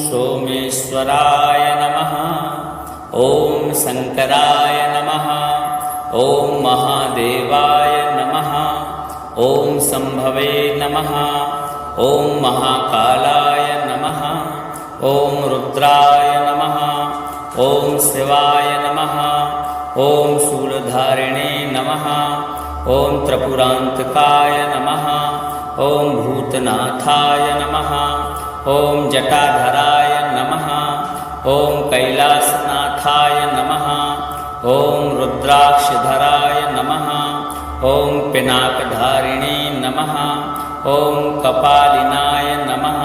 सोमेश्वराय नमः। ॐ शङ्कराय नमः। ॐ महादेवाय नमः। ॐ शम्भवे नमः। ॐ महाकालाय नमः। ॐ रुद्राय नमः। ॐ शिवाय नमः। ॐ शूलधारिणे नमः। ॐ त्रिपुरान्तकाय नमः। ॐ भूतनाथाय नमः। ॐ जटाधराय नमः। ॐ कैलासनाथाय नमः। ॐ रुद्राक्षधराय नमः। ॐ पिनाकधारिणे नमः। ॐ कपालिनाय नमः।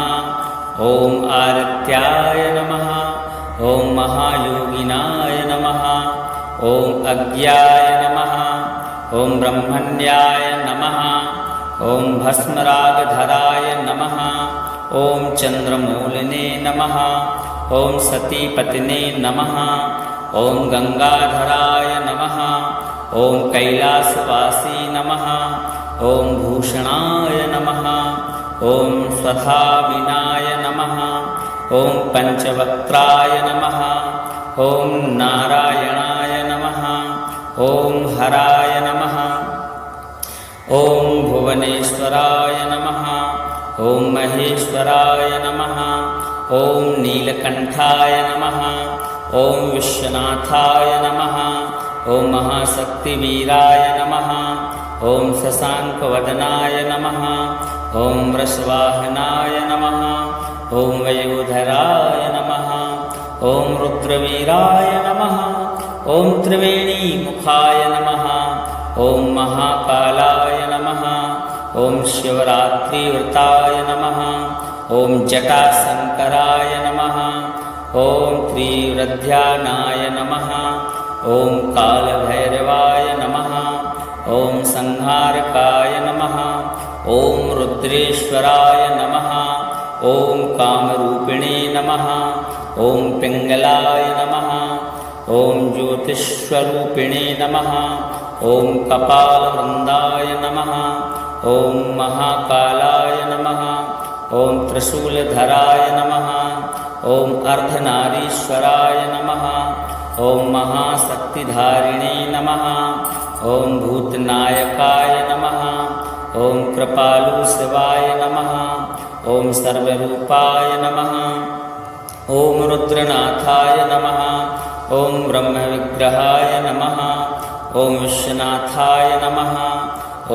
ॐ आदित्याय नमः। ॐ महायोगिनाय नमः। ॐ अज्ञाय नमः। ॐ ब्रह्मण्याय नमः। ॐ भस्मरागधराय नमः। ॐ चन्द्रमौलिने नमः। ॐ सतीपतिने नमः। ॐ गंगाधराय नमः। ॐ कैलासवासी नमः। ॐ भूषणाय नमः। ॐ स्वधाविनाय नमः। ॐ पंचवक्त्राय नमः। ॐ नारायणाय नमः। ॐ हराय नमः। ॐ भुवनेश्वराय नमः। ॐ महेश्वराय नमः। ॐ नीलकण्ठाय नमः। ॐ विश्वनाथाय नमः। ॐ महाशक्तिवीराय नमः। ॐ शशाङ्कवदनाय नमः। ॐ वृषवाहनाय नमः। ॐ वयोधराय नमः। ॐ रुद्रवीराय नमः। ॐ त्रिवेणीमुखाय नमः। ॐ महाकालाय नमः। ॐ शिवरात्रिव्रताय नमः। ॐ जटाशङ्कराय नमः। ॐ त्रिवृध्यानाय नमः। ॐ कालभैरवाय नमः। ॐ संहारकाय नमः। ॐ रुद्रेश्वराय नमः। ॐ कामरूपिणे नमः। ॐ पिङ्गलाय नमः। ॐ ज्योतिष्वरूपिणे नमः। ॐ कपालवृन्दाय नमः। ॐ महाकालाय नमः। ॐ त्रिशूलधराय नमः। ॐ अर्धनारीश्वराय नमः। ॐ महाशक्तिधारिणे नमः। ॐ भूतनायकाय नमः। ॐ कृपालुशिवाय नमः। ॐ सर्वरूपाय नमः। ॐ रुद्रनाथाय नमः। ॐ ब्रह्मविग्रहाय नमः। ॐ विश्वनाथाय नमः।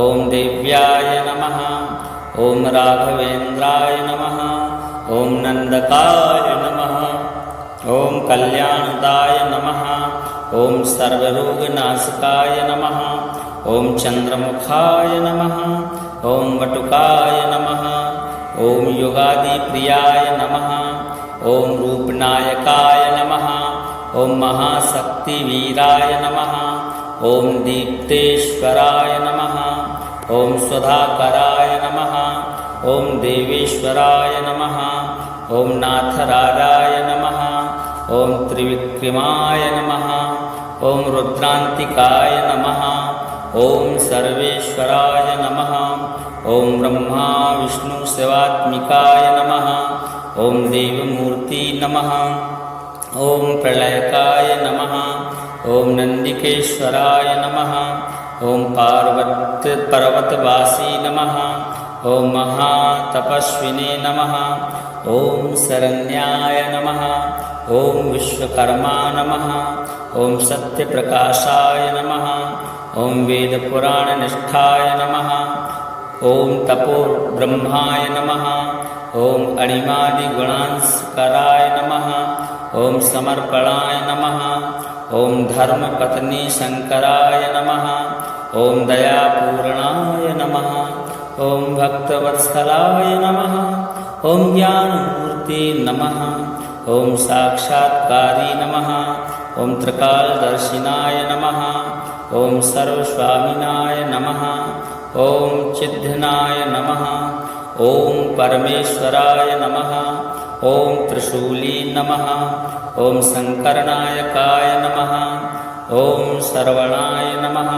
ॐ देव्याय नमः। ॐ राघवेन्द्राय नमः। ॐ नन्दकाय नमः। ॐ कल्याणदाय नमः। ॐ सर्वरोगनाशकाय नमः। ॐ चन्द्रमुखाय नमः। ॐ वटुकाय नमः। ॐ युगादिप्रियाय नमः। ॐ रूपनायकाय नमः। ॐ महाशक्तिवीराय नमः। ॐ दीप्तेश्वराय नमः। ॐ सुधाकराय नमः। ॐ देवेश्वराय नमः। ॐ नाथराजाय नमः। ॐ त्रिविक्रमाय नमः। ॐ रुद्रान्तिकाय नमः। ॐ सर्वेश्वराय नमः। ॐ ब्रह्मा विष्णु शिवात्मिकाय नमः। ॐ देवमूर्ति नमः। ॐ प्रलयकाय नमः। ॐ नन्दिकेश्वराय नमः। ॐ पर्वतवासी नमः। ॐ महातपस्विने नमः। ॐ शरण्याय नमः। ॐ विश्वकर्मा नमः। ॐ सत्यप्रकाशाय नमः। ॐ वेदपुराणनिष्ठाय नमः। ॐ तपोब्रह्माय नमः। ॐ अणिमादिगुणांस्कराय नमः। ॐ समर्पणाय नमः। ॐ धर्मपत्नी शङ्कराय नमः। ॐ दयापूर्णाय नमः। ॐ भक्तवत्सलाय नमः। ॐ ज्ञानमूर्ते नमः। ॐ साक्षात्कारी नमः। ॐ त्रिकालदर्शिनाय नमः। ॐ सर्वस्वामिनाय नमः। ॐ चिद्घनाय नमः। ॐ परमेश्वराय नमः। ॐ त्रिशूली नमः। ॐ शङ्करनायकाय नमः। ॐ श्रवणाय नमः।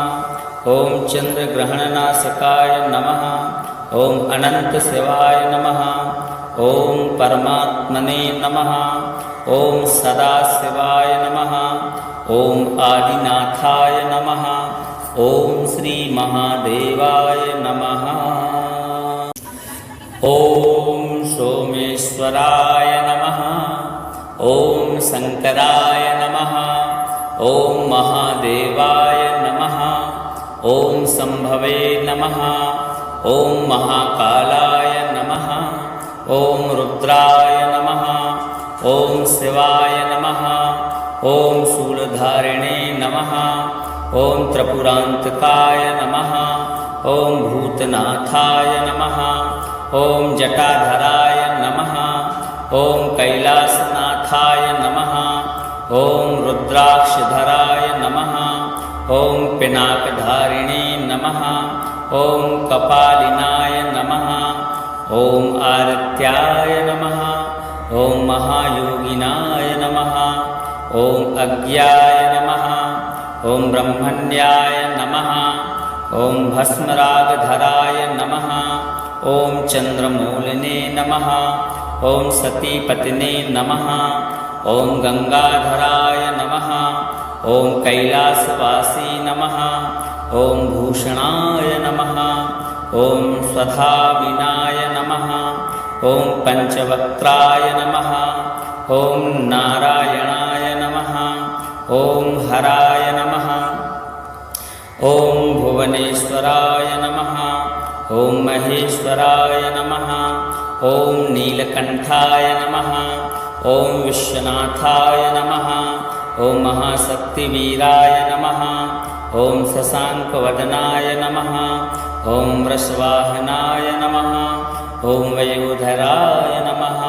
ॐ चन्द्रग्रहणनाशकाय नमः। ॐ अनन्तशिवाय नमः। ॐ परमात्मने नमः। ॐ सदाशिवाय नमः। ॐ आदिनाथाय नमः। ॐ श्रीमहादेवाय नमः। ॐ सोमेश्वराय नमः। ॐ शङ्कराय नमः। ॐ महादेवाय नमः। ॐ शम्भवे नमः। ॐ महाकालाय नमः। ॐ रुद्राय नमः। ॐ शिवाय नमः। ॐ शूलधारिणे नमः। ॐ त्रिपुरान्तकाय नमः। ॐ भूतनाथाय नमः। ॐ जटाधराय नमः। ॐ कैलासनाथाय नमः। ॐ रुद्राक्षधराय नमः। ॐ पिनाकधारिणे नमः। ॐ कपालिनाय नमः। ॐ आदित्याय नमः। ॐ महायोगिनाय नमः। ॐ अज्ञाय नमः। ॐ ब्रह्मण्याय नमः। ॐ भस्मरागधराय नमः। ॐ चन्द्रमौलिने नमः। ॐ सतीपतिने नमः। ॐ गंगाधराय नमः। ॐ कैलासवासी नमः। ॐ भूषणाय नमः। ॐ स्वधाविनाय नमः। ॐ पंचवक्त्राय नमः। ॐ नारायणाय नमः। ॐ हराय नमः। ॐ भुवनेश्वराय नमः। ॐ महेश्वराय नमः। ॐ नीलकण्ठाय नमः। ॐ विश्वनाथाय नमः। ॐ महाशक्तिवीराय नमः। ॐ शशाङ्कवदनाय नमः। ॐ वृषवाहनाय नमः। ॐ वयोधराय नमः।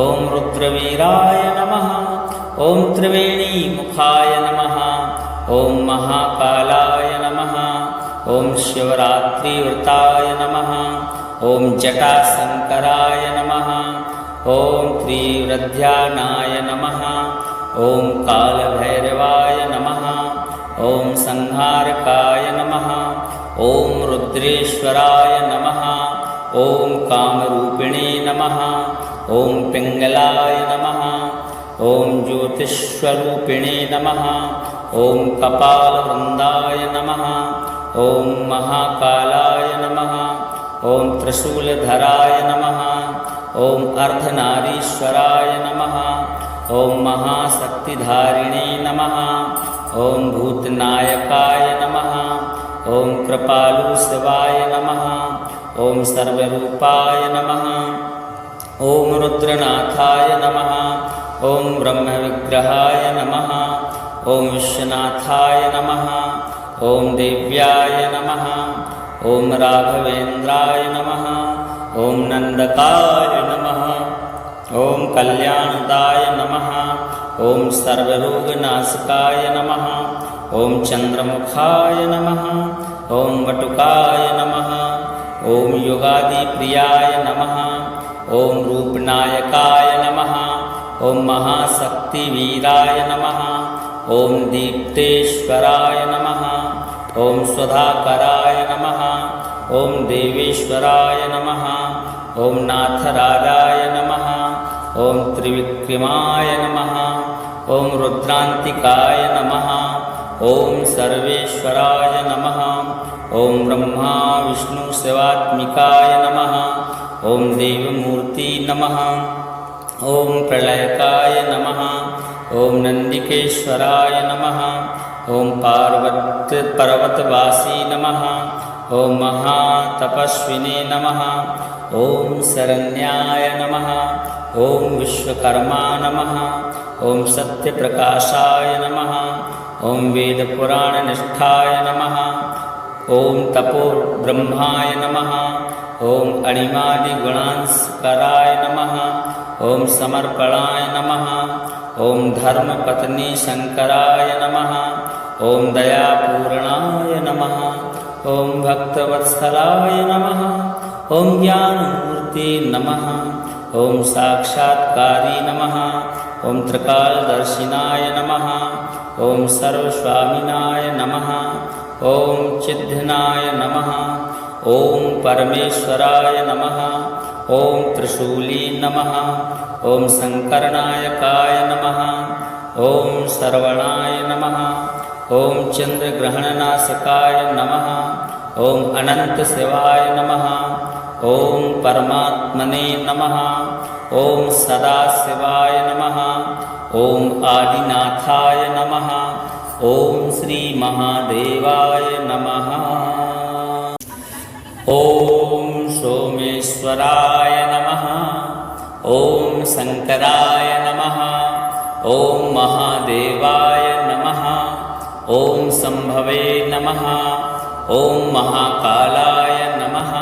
ॐ रुद्रवीराय नमः। ॐ त्रिवेणीमुखाय नमः। ॐ महाकालाय नमः। ॐ शिवरात्रिव्रताय नमः। ॐ जटाशङ्कराय नमः। ॐ त्रिवृध्यानाय नमः। ॐ कालभैरवाय नमः। ॐ संहारकाय नमः। ॐ रुद्रेश्वराय नमः। ॐ कामरूपिणे नमः। ॐ पिङ्गलाय नमः। ॐ ज्योतिष्वरूपिणे नमः। ॐ कपालवृन्दाय नमः। ॐ महाकालाय नमः। ॐ त्रिशूलधराय नमः। ॐ अर्धनारीश्वराय नमः। ॐ महाशक्तिधारिणे नमः। ॐ भूतनायकाय नमः। ॐ कृपालुशिवाय नमः। ॐ सर्वरूपाय नमः। ॐ रुद्रनाथाय नमः। ॐ ब्रह्मविग्रहाय नमः। ॐ विश्वनाथाय नमः। ॐ देव्याय नमः। ॐ राघवेन्द्राय नमः। ॐ नन्दकाय नमः। ॐ कल्याणदाय नमः। ॐ सर्वरोगनाशकाय नमः। ॐ चन्द्रमुखाय नमः। ॐ वटुकाय नमः। ॐ योगादिप्रियाय नमः। ॐ रूपनायकाय नमः। ॐ महाशक्तिवीराय नमः। ॐ दीप्तेश्वराय नमः। ॐ स्वधाकराय नमः। ॐ देवेश्वराय नमः। ॐ नाथराजाय नमः। ॐ त्रिविक्रमाय नमः। ॐ रुद्रान्तिकाय नमः। ॐ सर्वेश्वराय नमः। ॐ ब्रह्मा विष्णु शिवात्मिकाय नमः। ॐ देवमूर्ति नमः। ॐ प्रलयकाय नमः। ॐ नन्दिकेश्वराय नमः। ॐ पर्वतवासी नमः। ॐ महातपस्विने नमः। ॐ शरण्याय नमः। ॐ विश्वकर्मा नमः। ॐ सत्यप्रकाशाय नमः। ॐ वेदपुराणनिष्ठाय नमः। ॐ तपोब्रह्माय नमः। ॐ अणिमादिगुणांस्कराय नमः। ॐ समर्पणाय नमः। ॐ धर्मपत्नी शङ्कराय नमः। ॐ दयापूर्णाय नमः। ॐ भक्तवत्सलाय नमः। ॐ ज्ञानमूर्ते नमः। ॐ साक्षात्कारी नमः। ॐ त्रिकालदर्शिनाय नमः। ॐ सर्वस्वामिनाय नमः। ॐ चिद्घनाय नमः। ॐ परमेश्वराय नमः। ॐ त्रिशूली नमः। ॐ शङ्करनायकाय नमः। ॐ श्रवणाय नमः। ॐ चन्द्रग्रहणनाशकाय नमः। ॐ अनन्तशिवाय नमः। ॐ परमात्मने नमः। ॐ सदाशिवाय नमः। ॐ आदिनाथाय नमः। ॐ श्रीमहादेवाय नमः। ॐ सोमेश्वराय नमः। ॐ शङ्कराय नमः। ॐ महादेवाय नमः। ॐ शम्भवे नमः। ॐ महाकालाय नमः।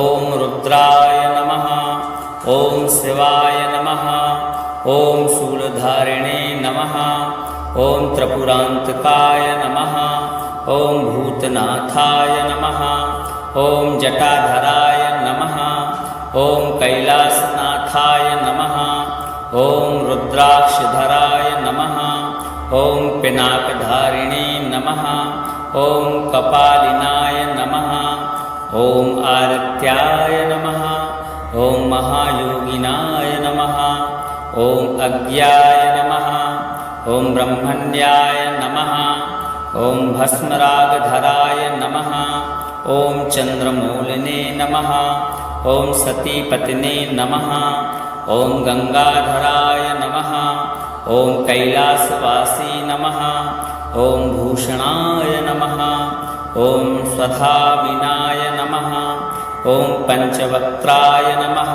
ॐ रुद्राय नमः। ॐ शिवाय नमः। ॐ शूलधारिणे नमः। ॐ त्रिपुरान्तकाय नमः। ॐ भूतनाथाय नमः। ॐ जटाधराय नमः। ॐ कैलासनाथाय नमः। ॐ रुद्राक्षधराय नमः। ॐ पिनाकधारिणे नमः। ॐ कपालिनाय नमः। ॐ आदित्याय नमः। ॐ महायोगिनाय नमः। ॐ अज्ञाय नमः। ॐ ब्रह्मण्याय नमः। ॐ भस्मरागधराय नमः। ॐ चन्द्रमौलिने नमः। ॐ सतीपतिने नमः। ॐ गङ्गाधराय नमः। ॐ कैलासवासी नमः। ॐ भूषणाय नमः। ॐ स्वधाविनाय नमः। ॐ पञ्चवक्त्राय नमः।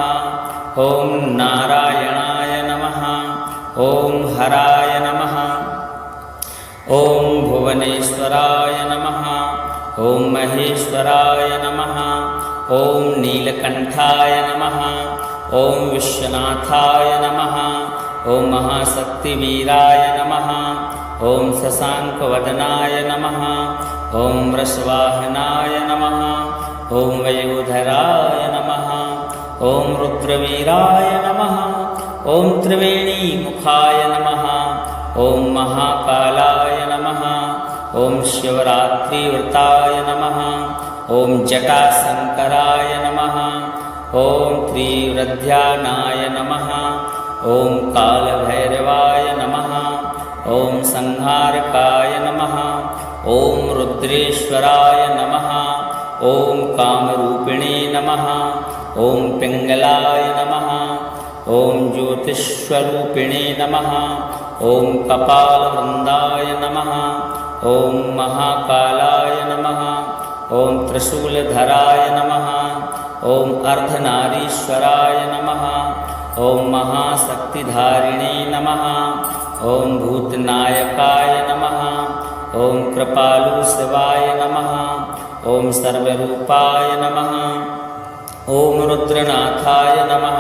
ॐ नारायणाय नमः। ॐ हराय नमः। ॐ भुवनेश्वराय नमः। ॐ महेश्वराय नमः। ॐ नीलकण्ठाय नमः। ॐ विश्वनाथाय नमः। ॐ महाशक्तिवीराय नमः। ॐ शशाङ्कवदनाय नमः। ॐ वृषवाहनाय नमः। ॐ वयोधराय नमः। ॐ रुद्रवीराय नमः। ॐ त्रिवेणीमुखाय नमः। ॐ महाकालाय नमः। ॐ शिवरात्रिव्रताय नमः। ॐ जटाशङ्कराय नमः। ॐ त्रिवृध्यानाय नमः। ॐ कालभैरवाय नमः। ॐ संहारकाय नमः। ॐ रुद्रेश्वराय नमः। ॐ कामरूपिणे नमः। ॐ पिङ्गलाय नमः। ॐ ज्योतिष्वरूपिणे नमः। ॐ कपालवृन्दाय नमः। ॐ महाकालाय नमः। ॐ त्रिशूलधराय नमः। ॐ अर्धनारीश्वराय नमः। ॐ महाशक्तिधारिणे नमः। ॐ भूतनायकाय नमः। ॐ कृपालुशिवाय नमः। ॐ सर्वरूपाय नमः। ॐ रुद्रनाथाय नमः।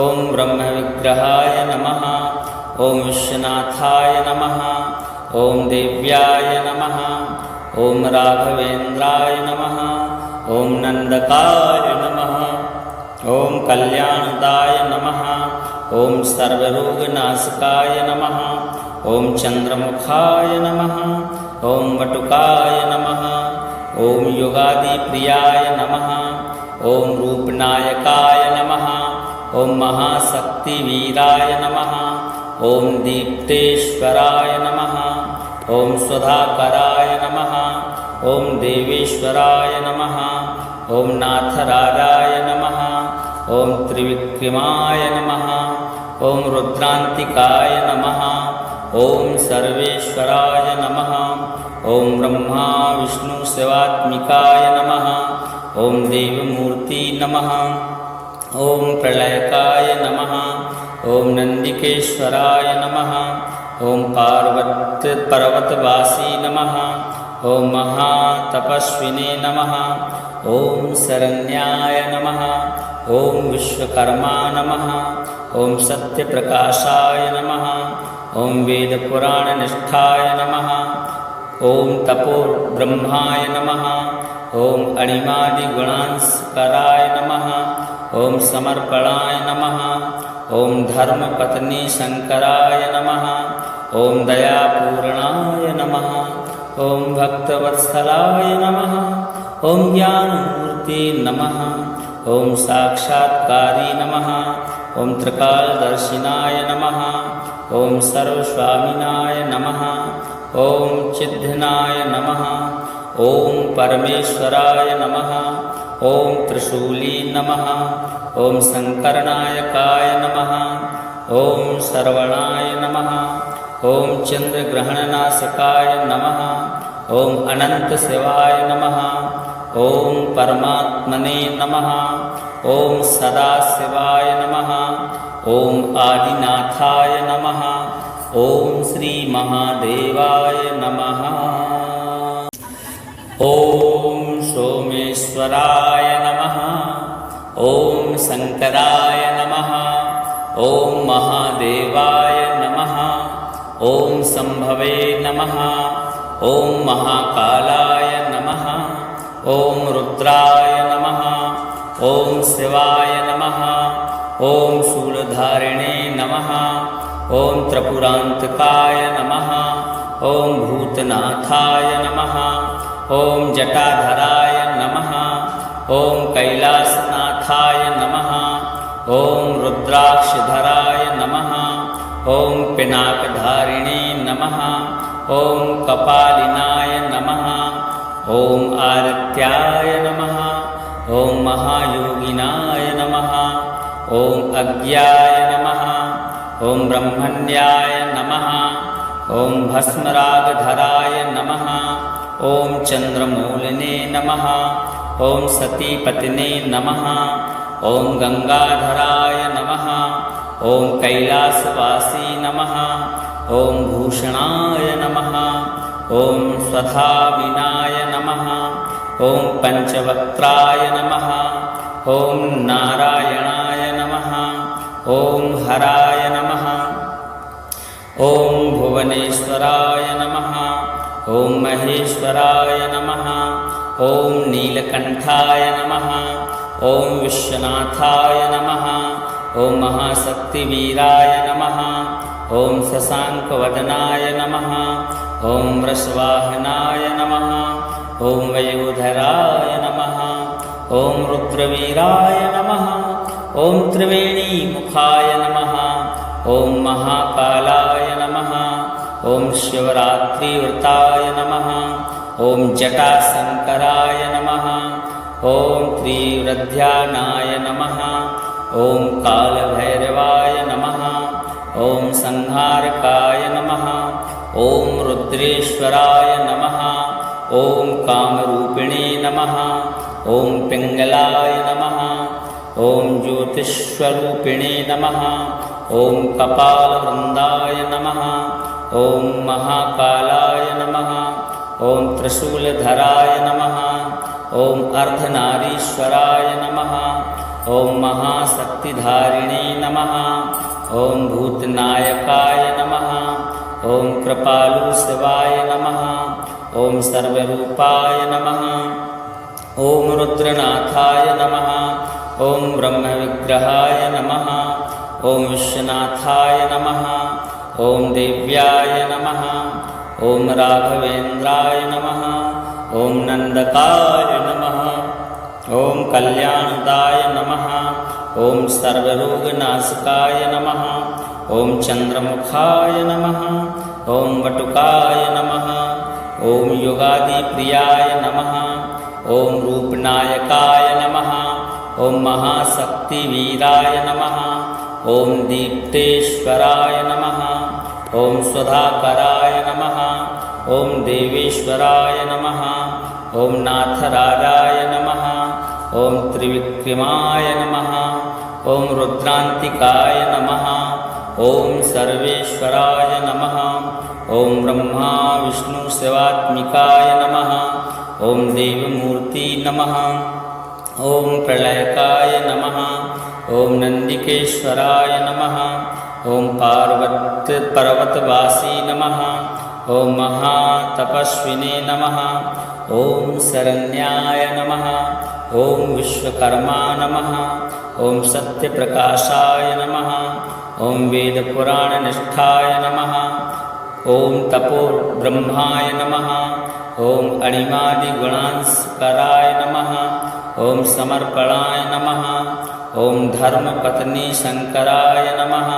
ॐ ब्रह्मविग्रहाय नमः। ॐ विश्वनाथाय नमः। ॐ देव्याय नमः। ॐ राघवेन्द्राय नमः। ॐ नन्दकाय नमः। ॐ कल्याणदाय नमः। ॐ सर्वरोगनाशकाय नमः। ॐ चन्द्रमुखाय नमः। ॐ वटुकाय नमः। ॐ योगादिप्रियाय नमः। ॐ रूपनायकाय नमः। ॐ महाशक्तिवीराय नमः। ॐ दीप्तेश्वराय नमः। ॐ सुधाकराय नमः। ॐ देवेश्वराय नमः। ॐ नाथराजाय नमः। ॐ त्रिविक्रमाय नमः। ॐ रुद्रान्तिकाय नमः। ॐ सर्वेश्वराय नमः। ॐ ब्रह्मा विष्णु शिवात्मिकाय नमः। ॐ देवमूर्ति नमः। ॐ प्रलयकाय नमः। ॐ नन्दिकेश्वराय नमः। ॐ पर्वतवासी नमः। ॐ महातपस्विने नमः। ॐ शरण्याय नमः। ॐ विश्वकर्मा नमः। ॐ सत्यप्रकाशाय नमः। ॐ वेदपुराणनिष्ठाय नमः। ॐ तपोब्रह्माय नमः। ॐ अणिमादिगुणांस्कराय नमः। ॐ समर्पणाय नमः। ॐ धर्मपत्नी शङ्कराय नमः। ॐ दयापूर्णाय नमः। ॐ भक्तवत्सलाय नमः। ॐ ज्ञानमूर्ते नमः। ॐ साक्षात्कारी नमः। ॐ त्रिकालदर्शिनाय नमः। ॐ सर्वस्वामिनाय नमः। ॐ चिद्घनाय नमः। ॐ परमेश्वराय नमः। ॐ त्रिशूली नमः। ॐ शङ्करनायकाय नमः। ॐ सर्वणाय नमः। ॐ चन्द्रग्रहणनाशकाय नमः। ॐ अनन्तशिवाय नमः। ॐ परमात्मने नमः। ॐ सदाशिवाय नमः। ॐ आदिनाथाय नमः। ॐ श्रीमहादेवाय नमः। ॐ सोमेश्वराय नमः। ॐ शङ्कराय नमः। ॐ महादेवाय नमः। ॐ शम्भवे नमः। ॐ महाकालाय नमः। ॐ रुद्राय नमः। ॐ शिवाय नमः। ॐ शूलधारिणे नमः। ॐ त्रिपुरान्तकाय नमः। ॐ भूतनाथाय नमः। ॐ जटाधराय नमः। ॐ कैलासनाथाय नमः। ॐ रुद्राक्षधराय नमः। ॐ पिनाकधारिणे नमः। ॐ कपालिनाय नमः। ॐ आदित्याय नमः। ॐ महायोगिनाय नमः। ॐ अज्ञाय नमः। ॐ ब्रह्मण्याय नमः। ॐ भस्मरागधराय नमः। ॐ चन्द्रमौलिने नमः। ॐ सतीपतिने नमः। ॐ गंगाधराय नमः। ॐ कैलासवासी नमः। ॐ भूषणाय नमः। ॐ स्वधाविनाय नमः। ॐ पञ्चवक्त्राय नमः। ॐ नारायणाय नमः। ॐ हराय नमः। ॐ भुवनेश्वराय नमः। ॐ महेश्वराय नमः। ॐ नीलकण्ठाय नमः। ॐ विश्वनाथाय नमः। ॐ महाशक्तिवीराय नमः। ॐ शशाङ्कवदनाय नमः। ॐ वृषवाहनाय नमः। ॐ वयोधराय नमः। ॐ रुद्रवीराय नमः। ॐ त्रिवेणीमुखाय नमः। ॐ महाकालाय नमः। ॐ शिवरात्रिव्रताय नमः। ॐ जटाशङ्कराय नमः। ॐ त्रिवृध्यानाय नमः। ॐ कालभैरवाय नमः। ॐ संहारकाय नमः। ॐ रुद्रेश्वराय नमः। ॐ कामरूपिणे नमः। ॐ पिङ्गलाय नमः। ॐ ज्योतिष्वरूपिणे नमः। ॐ कपालवृन्दाय नमः। ॐ महाकालाय नमः। ॐ त्रिशूलधराय नमः। ॐ अर्धनारीश्वराय नमः। ॐ महाशक्तिधारिणे नमः। ॐ भूतनायकाय नमः। ॐ कृपालुशिवाय नमः। ॐ सर्वरूपाय नमः। ॐ रुद्रनाथाय नमः। ॐ ब्रह्मविग्रहाय नमः। ॐ विश्वनाथाय नमः। ॐ देव्याय नमः। ॐ राघवेन्द्राय नमः। ॐ नन्दकाय नमः। ॐ कल्याणदाय नमः। ॐ सर्वरोगनाशकाय नमः। ॐ चन्द्रमुखाय नमः। ॐ वटुकाय नमः। ॐ योगादिप्रियाय नमः। ॐ रूपनायकाय नमः। ॐ महाशक्तिवीराय नमः। ॐ दीप्तेश्वराय नमः। ॐ सुधाकराय नमः। ॐ देवेश्वराय नमः। ॐ नाथराजाय नमः। ॐ त्रिविक्रमाय नमः। ॐ रुद्रान्तिकाय नमः। ॐ सर्वेश्वराय नमः। ॐ ब्रह्मा विष्णु शिवात्मिकाय नमः। ॐ देवमूर्ति नमः। ॐ प्रलयकाय नमः। ॐ नन्दिकेश्वराय नमः। ॐ पर्वतवासी नमः। ॐ महातपस्विने नमः। ॐ शरण्याय नमः। ॐ विश्वकर्मा नमः। ॐ सत्यप्रकाशाय नमः। ॐ वेदपुराणनिष्ठाय नमः। ॐ तपोब्रह्माय नमः। ॐ अणिमादिगुणांस्कराय नमः। ॐ समर्पणाय नमः। ॐ धर्मपत्नी शंकराय नमः।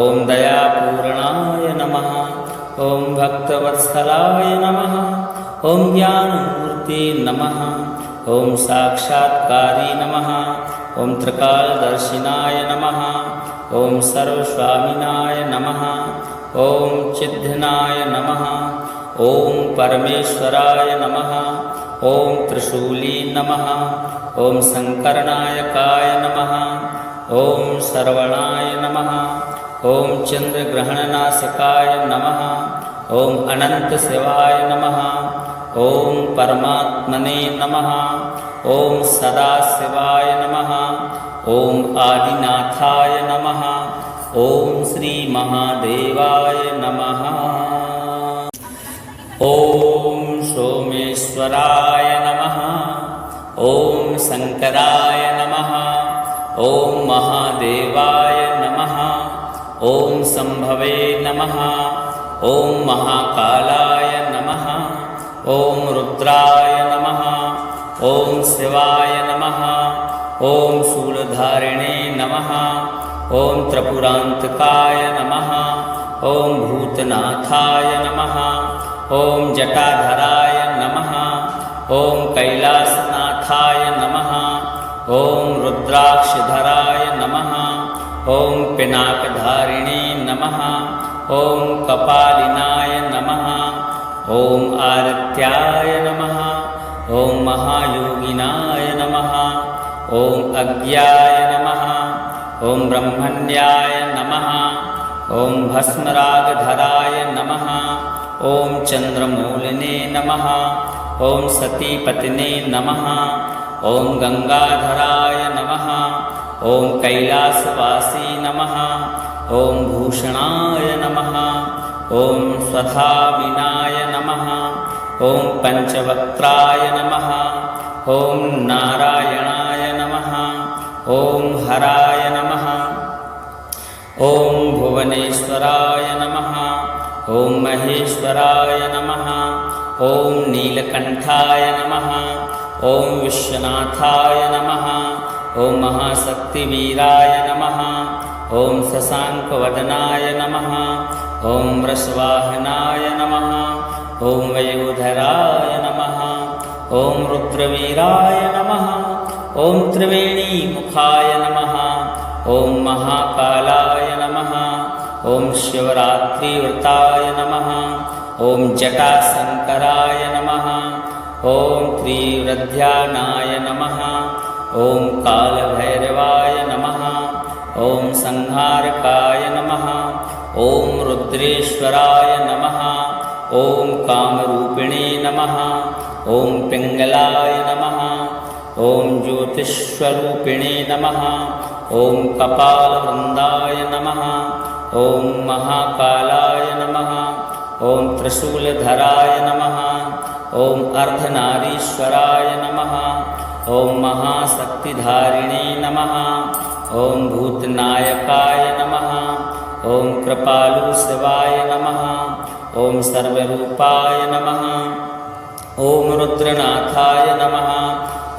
ॐ दयापूर्णाय नमः। ॐ भक्तवत्सलाय नमः। ॐ ज्ञानमूर्ते नमः। ॐ साक्षात्कारी नमः। ॐ त्रिकालदर्शिनाय नमः। ॐ सर्वस्वामिनाय नमः। ॐ चिद्घनाय नमः। ॐ परमेश्वराय नमः। ॐ त्रिशूली नमः। ॐ शंकरनायकाय नमः। ॐ श्रवणाय नमः। ॐ चंद्रग्रहणनाशकाय नमः। ॐ अनंतशिवाय नमः। ॐ परमात्मने नमः। ॐ सदाशिवाय नमः। ॐ आदिनाथाय नमः। ॐ श्री महादेवाय नमः। ॐ सोमेश्वराय नमः। ॐ शंकराय नमः। ॐ महादेवाय नमः। ॐ शंभवे नमः। ॐ महाकालाय नमः। ॐ रुद्राय नमः। ॐ शिवाय नमः। ॐ शूलधारिणे नमः। ॐ त्रिपुरान्तकाय नमः। ॐ भूतनाथाय नमः। ॐ जटाधराय नमः। ॐ कैलासनाथाय नमः। ॐ रुद्राक्षधराय नमः। ॐ पिनाकधारिणे नमः। ॐ कपालिनाय नमः। ॐ आदित्याय नमः। ॐ महायोगिनाय नमः। ॐ अज्ञाय नमः। ॐ ब्रह्मण्याय नमः। ॐ भस्मरागधराय नमः। ॐ चंद्रमौलिने नमः। ॐ सतीपतिने नमः। ॐ गंगाधराय नमः। ॐ कैलासवासी नमः। ॐ भूषणाय नमः। ॐ स्वधाविनाय नमः। ॐ पंचवक्त्राय नमः। ॐ नारायणाय नमः। ॐ हराय नमः। ॐ भुवनेश्वराय नमः। ॐ महेश्वराय नमः। ॐ नीलकंठाय नमः। ॐ विश्वनाथाय नमः। ॐ महाशक्तिवीराय नमः। ॐ शशांकवदनाय नमः। ॐ वृषवाहनाय नमः। ॐ वयोधराय नमः। ॐ रुद्रवीराय नमः। ॐ त्रिवेणीमुखाय नमः। ॐ महाकालाय नमः। ॐ शिवरात्रिव्रताय नमः। ॐ जटाशंकराय नमः। ॐ त्रिवृध्यानाय नमः। ॐ कालभैरवाय नमः। ॐ संहारकाय नमः। ॐ रुद्रेश्वराय नमः। ॐ कामरूपिणे नमः। ॐ पिंगलाय नमः। ॐ ज्योतिष्वरूपिणे नमः। ॐ कपालवृन्दाय नमः। ॐ महाकालाय नमः। ॐ त्रिशूलधराय नमः। ॐ अर्धनारीश्वराय नमः। ॐ महाशक्तिधारिणे नमः। ॐ भूतनायकाय नमः। ॐ कृपालुशिवाय नमः। ॐ सर्वरूपाय नमः। ॐ रुद्रनाथाय नमः।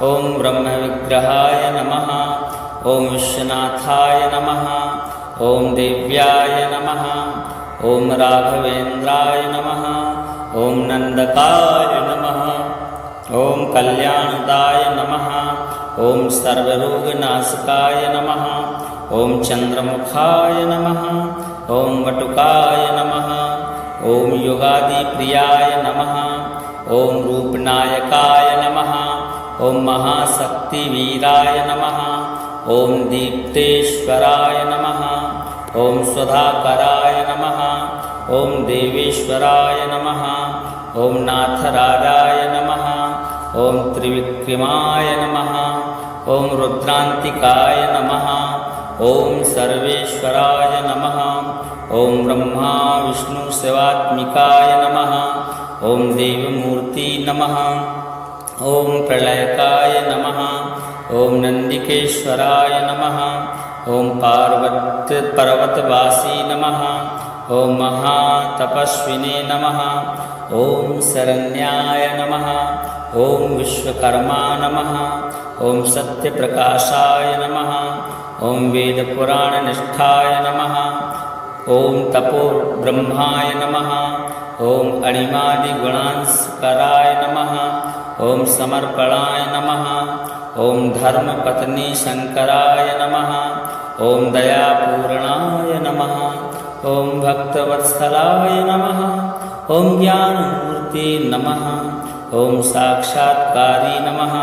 ॐ ब्रह्मविग्रहाय नमः। ॐ विश्वनाथाय नमः। ॐ देव्याय नमः। ॐ राघवेन्द्राय नमः। ॐ नंदकाय नमः। ॐ कल्याणदाय नमः। ॐ सर्वरोगनाशकाय नमः। ॐ चंद्रमुखाय नमः। ॐ वटुकाय नमः। ॐ योगादिप्रियाय नमः। ॐ रूपनायकाय नमः। ॐ महाशक्तिवीराय नमः। ॐ दीप्तेश्वराय नमः। ॐ स्वधाकराय नमः। ॐ देवेश्वराय नमः। ॐ नाथराजाय नमः। ॐ त्रिविक्रमाय नमः। ॐ रुद्रांतिकाय नमः। ॐ सर्वेश्वराय नमः। ॐ ब्रह्मा विष्णु शिवात्मिकाय नमः। ॐ देवमूर्ति नमः। ॐ प्रलयकाय नमः। ॐ नंदिकेश्वराय नमः। ॐ पर्वतवासी नमः। ॐ महातपस्विने नमः। ॐ शरण्याय नमः। ॐ विश्वकर्मा नमः। ॐ सत्यप्रकाशाय नमः। ॐ वेदपुराणनिष्ठाय नमः। ॐ तपोब्रह्माय नमः। ॐ अणिमादिगुणांस्कराय नमः। ॐ समर्पणाय नमः। ॐ धर्मपत्नीशङ्कराय नमः। ॐ दयापूर्णाय नमः। ॐ भक्तवत्सलाय नमः। ॐ ज्ञानमूर्ते नमः। ॐ साक्षात्कारी नमः।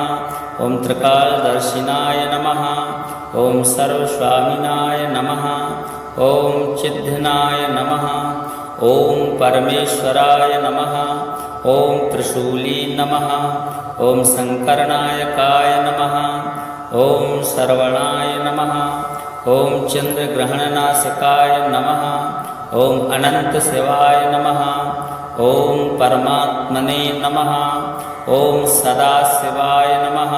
ॐ त्रिकालदर्शिनाय नमः। ॐ सर्वस्वामिनाय नमः। ॐ चिद्घनाय नमः। ॐ परमेश्वराय नमः। ॐ त्रिशूली नमः। ॐ शङ्करनायकाय नमः। ॐ श्रवणाय नमः। ॐ चन्द्रग्रहणनाशकाय नमः। ॐ अनन्तशिवाय नमः। ॐ परमात्मने नमः। ॐ सदाशिवाय नमः।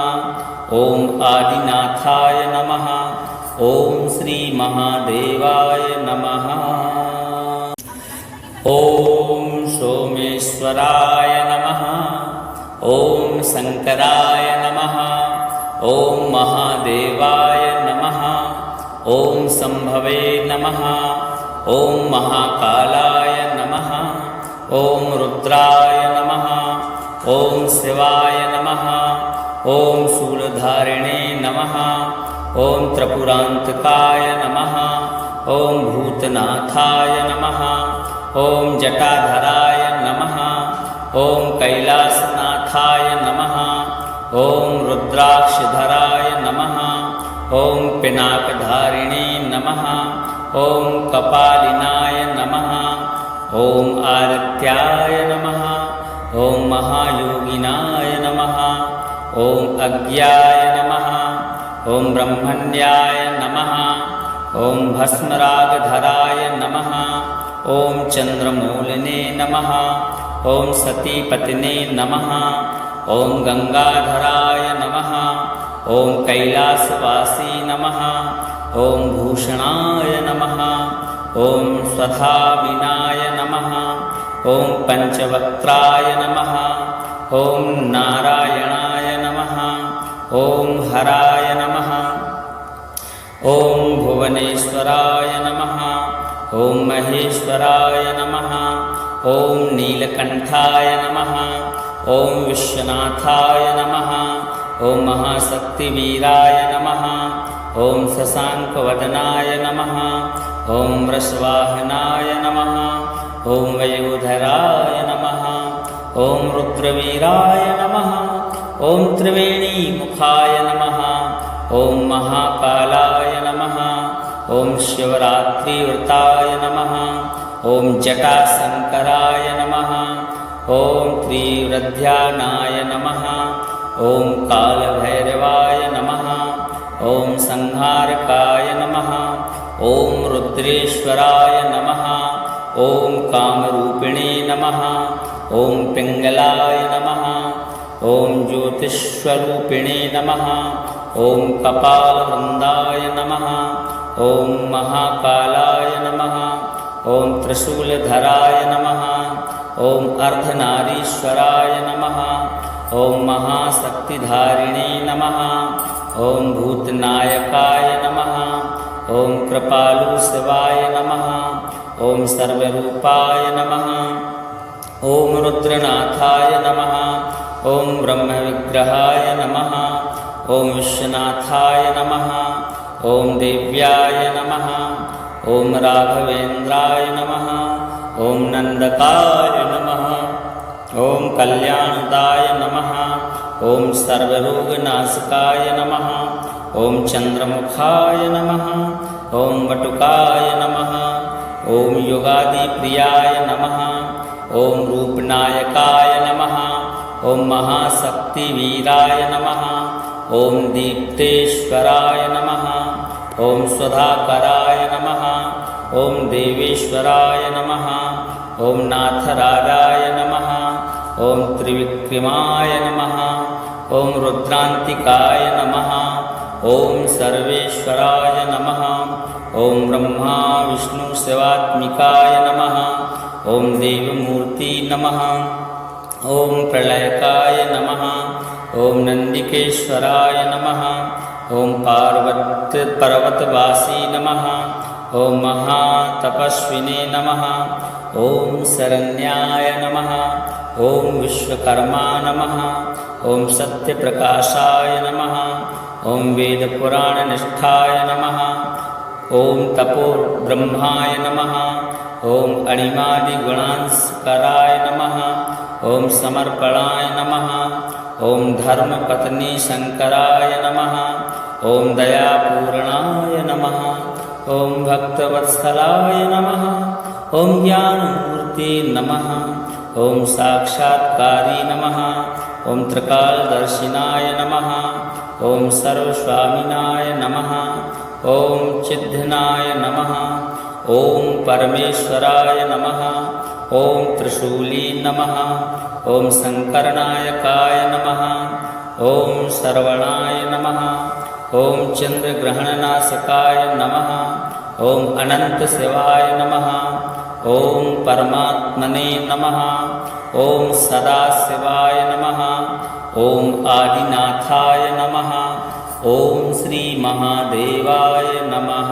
ॐ आदिनाथाय नमः। ॐ श्रीमहादेवाय नमः। ॐ सोमेश्वराय नमः। ॐ शङ्कराय नमः। ॐ महादेवाय नमः। ॐ शम्भवे नमः। ॐ महाकालाय नमः। ॐ रुद्राय नमः। ॐ शिवाय नमः। ॐ शूलधारिणे नमः। ॐ त्रिपुरान्तकाय नमः। ॐ भूतनाथाय नमः। ॐ जटाधराय नमः। ॐ कैलासनाथाय नमः। ॐ रुद्राक्षधराय नमः। ॐ पिनाकधारिणे नमः। ॐ कपालिनाय नमः। ॐ आदित्याय नमः। ॐ महायोगिनाय नमः। ॐ अज्ञाय नमः। ॐ ब्रह्मण्याय नमः। ॐ भस्मरागधराय नमः। ॐ चन्द्रमौलिने नमः। ॐ सतीपतिने नमः। ॐ गङ्गाधराय नमः। ॐ कैलासवासी नमः। ॐ भूषणाय नमः। ॐ स्वधाविनाय नमः। ॐ पञ्चवक्त्राय नमः। ॐ नारायणाय नमः। ॐ हराय नमः। ॐ भुवनेश्वराय नमः। ॐ महेश्वराय नमः। ॐ नीलकण्ठाय नमः। ॐ विश्वनाथाय नमः। ॐ महाशक्तिवीराय नमः। ॐ शशाङ्कवदनाय नमः। ॐ वृषवाहनाय नमः। ॐ वयोधराय नमः। ॐ रुद्रवीराय नमः। ॐ त्रिवेणीमुखाय नमः। ॐ महाकालाय नमः। ॐ शिवरात्रिव्रताय नमः। ॐ जटाशङ्कराय नमः। ॐ त्रिवृद्ध्यानाय नमः। ॐ कालभैरवाय नमः। ॐ संहारकाय नमः। ॐ रुद्रेश्वराय नमः। ॐ कामरूपिणे नमः। ॐ पिङ्गलाय नमः। ॐ ज्योतिष्वरूपिणे नमः। ॐ कपालवृन्दाय नमः। ॐ महाकालाय नमः। ॐ त्रिशूलधराय नमः। ॐ अर्धनारीश्वराय नमः। ॐ महाशक्तिधारिणे नमः। ॐ भूतनायकाय नमः। ॐ कृपालुशिवाय नमः। ॐ सर्वरूपाय नमः। ॐ रुद्रनाथाय नमः। ॐ ब्रह्मविग्रहाय नमः। ॐ विश्वनाथाय नमः। ॐ देव्याय नमः। ॐ राघवेन्द्राय नमः। ॐ नन्दकाय नमः। ॐ कल्याणदाय नमः। ॐ सर्वरोगनाशकाय नमः। ॐ चन्द्रमुखाय नमः। ॐ वटुकाय नमः। ॐ योगादिप्रियाय नमः। ॐ रूपनायकाय नमः। ॐ महाशक्तिवीराय नमः। ॐ दीप्तेश्वराय नमः। ॐ स्वधाकराय नमः। ॐ देवेश्वराय नमः। ॐ नाथराजाय नमः। ॐ त्रिविक्रमाय नमः। ॐ रुद्रान्तिकाय नमः। ॐ सर्वेश्वराय नमः। ॐ ब्रह्मा विष्णु शिवात्मिकाय नमः। ॐ देवमूर्ति नमः। ॐ प्रलयकाय नमः। ॐ नन्दिकेश्वराय नमः। ॐ पर्वतवासी नमः। ॐ महातपस्विने नमः। ॐ शरण्याय नमः। ॐ विश्वकर्मा नमः। ॐ सत्यप्रकाशाय नमः। ॐ वेदपुराणनिष्ठाय नमः। ॐ तपोब्रह्माय नमः। ॐ अणिमादिगुणांस्कराय नमः। ॐ समर्पणाय नमः। ॐ धर्मपत्नी शंकराय नमः। ॐ दयापूर्णाय नमः। ॐ भक्तवत्सलाय नमः। ॐ ज्ञानमूर्ते नमः। ॐ साक्षात्कारी नमः। ॐ त्रिकालदर्शिनाय नमः। ॐ सर्वस्वामिनाय नमः। ॐ चिद्घनाय नमः। ॐ परमेश्वराय नमः। ॐ त्रिशूली नमः। ॐ शंकरनायकाय नमः। ॐ श्रवणाय नमः। ॐ चंद्रग्रहणनाशकाय नमः। ॐ अनंतशिवाय नमः। ॐ परमात्मने नमः। ॐ सदाशिवाय नमः। ॐ आदिनाथाय नमः। ॐ श्री महादेवाय नमः।